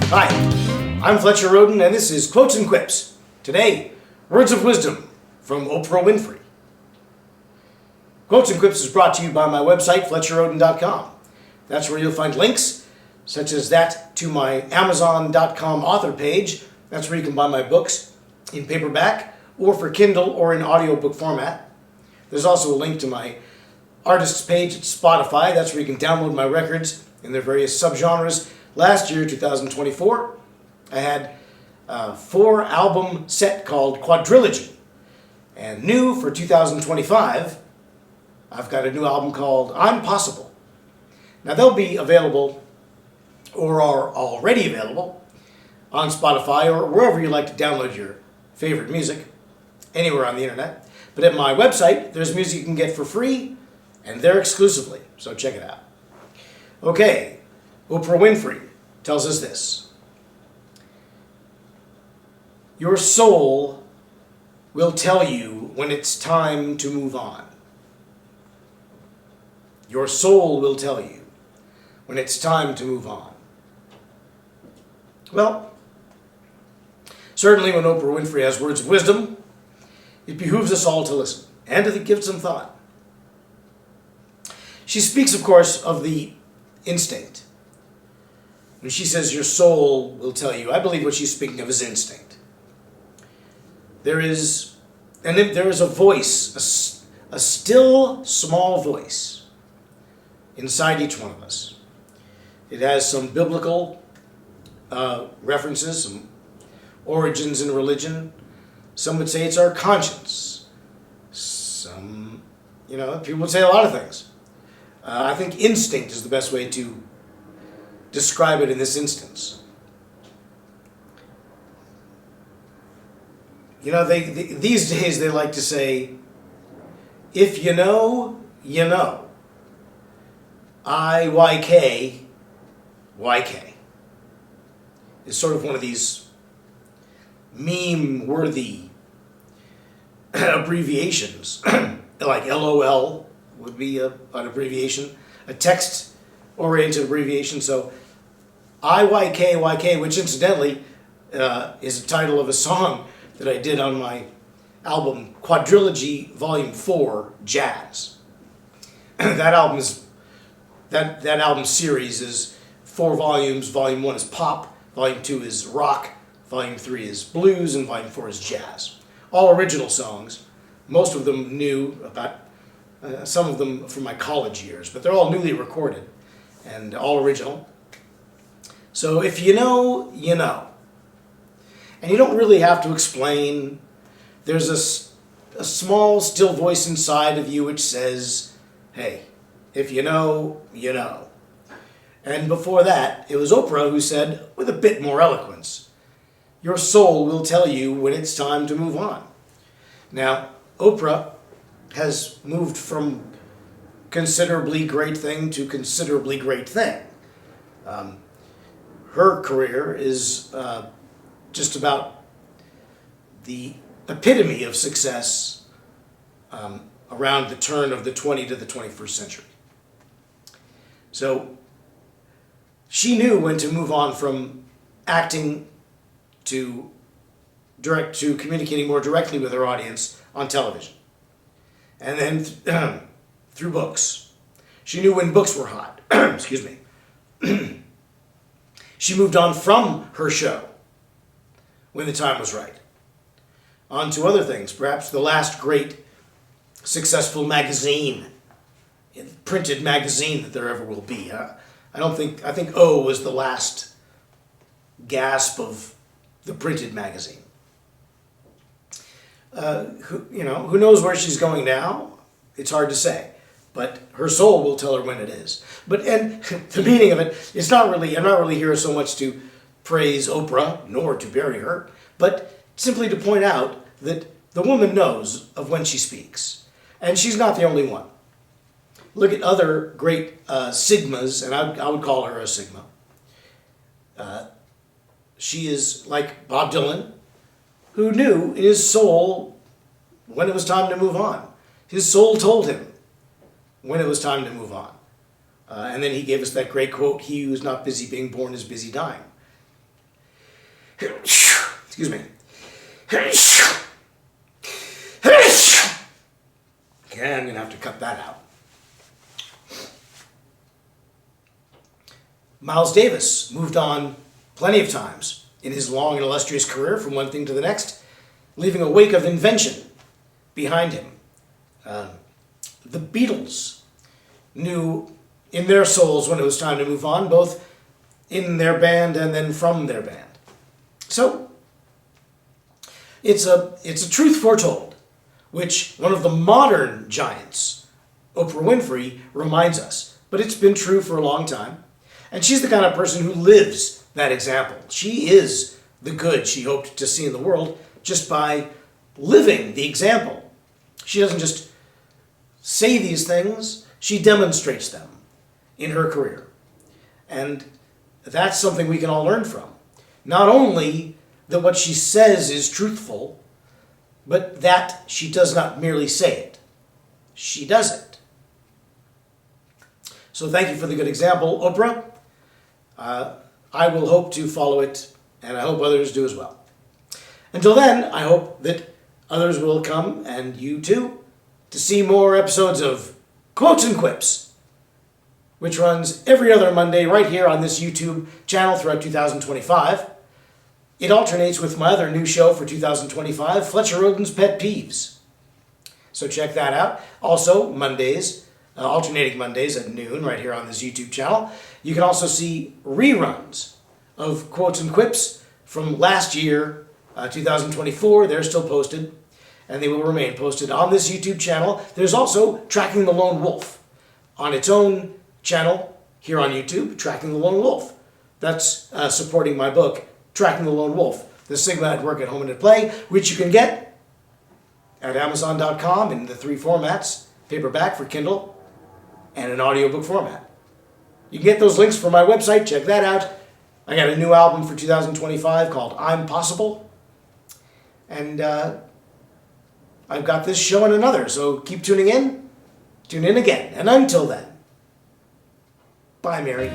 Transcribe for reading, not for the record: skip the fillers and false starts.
Hi, I'm Fletcher Rhoden, and this is Quotes and Quips. Today, words of wisdom from Oprah Winfrey. Quotes and Quips is brought to you by my website, FletcherRhoden.com. That's where you'll find links, such as that to my Amazon.com author page. That's where you can buy my books in paperback, or for Kindle, or in audiobook format. There's also a link to my artists page at Spotify. That's where you can download my records in their various subgenres. Last year, 2024, I had a 4-album set called Quadrilogy. And new for 2025, I've got a new album called I'm Possible. Now they'll be available, or are already available, on Spotify or wherever you like to download your favorite music, anywhere on the internet. But at my website, there's music you can get for free, and there exclusively, so check it out. Okay, Oprah Winfrey tells us this. Your soul will tell you when it's time to move on. Your soul will tell you when it's time to move on. Well, certainly when Oprah Winfrey has words of wisdom, it behooves us all to listen and to give some thought. She speaks, of course, of the instinct. When she says your soul will tell you, I believe what she's speaking of is instinct. There is a voice, a still small voice inside each one of us. It has some biblical references, some origins in religion. Some would say it's our conscience. Some, people would say a lot of things. I think instinct is the best way to describe it in this instance. These days they like to say, if you know, you know. IYK, YK. It's sort of one of these meme-worthy abbreviations. Like LOL would be an abbreviation, a text-oriented abbreviation. So IYK, which incidentally is the title of a song that I did on my album Quadrilogy Volume 4, Jazz. That album series is 4 volumes. Volume 1 is pop, Volume 2 is rock, Volume 3 is blues, and Volume 4 is jazz. All original songs, most of them new, about some of them from my college years, but they're all newly recorded and all original. So if you know, you know. And you don't really have to explain. There's a small, still voice inside of you which says, hey, if you know, you know. And before that, it was Oprah who said, with a bit more eloquence, your soul will tell you when it's time to move on. Now, Oprah has moved from considerably great thing to considerably great thing. Her career is just about the epitome of success around the turn of the 20th to the 21st century. So she knew when to move on from acting to communicating more directly with her audience on television. And then through books. She knew when books were hot. Excuse me. She moved on from her show when the time was right. On to other things, perhaps the last great successful magazine, printed magazine that there ever will be. I think O was the last gasp of the printed magazine. Who knows where she's going now? It's hard to say, but her soul will tell her when it is. And the meaning of it is I'm not really here so much to praise Oprah, nor to bury her, but simply to point out that the woman knows of when she speaks. And she's not the only one. Look at other great Sigmas, and I would call her a Sigma. She is like Bob Dylan, who knew in his soul when it was time to move on. His soul told him when it was time to move on. And then he gave us that great quote, "He who is not busy being born is busy dying." Excuse me. Okay, I'm going to have to cut that out. Miles Davis moved on plenty of times in his long and illustrious career from one thing to the next, leaving a wake of invention behind him. The Beatles knew in their souls when it was time to move on, both in their band and then from their band. So, it's a truth foretold, which one of the modern giants, Oprah Winfrey, reminds us. But it's been true for a long time. And she's the kind of person who lives that example. She is the good she hoped to see in the world just by living the example. She doesn't just say these things, she demonstrates them in her career. And that's something we can all learn from. Not only that what she says is truthful, but that she does not merely say it. She does it. So thank you for the good example, Oprah. I will hope to follow it, and I hope others do as well. Until then, I hope that others will come, and you too, to see more episodes of Quotes and Quips, which runs every other Monday right here on this YouTube channel throughout 2025. It alternates with my other new show for 2025, Fletcher Rhoden's Pet Peeves. So check that out. Also, Mondays, alternating Mondays at noon right here on this YouTube channel. You can also see reruns of Quotes and Quips from last year, 2024. They're still posted, and they will remain posted on this YouTube channel. There's also Tracking the Lone Wolf on its own channel here on YouTube, Tracking the Lone Wolf. That's supporting my book, Tracking the Lone Wolf, The Sigma at Work, at Home, and at Play, which you can get at Amazon.com in the 3 formats, paperback for Kindle, and an audiobook format. You can get those links from my website, check that out. I got a new album for 2025 called I'm Possible. And I've got this show and another, so keep tuning in. Tune in again. And until then, bye, Mary.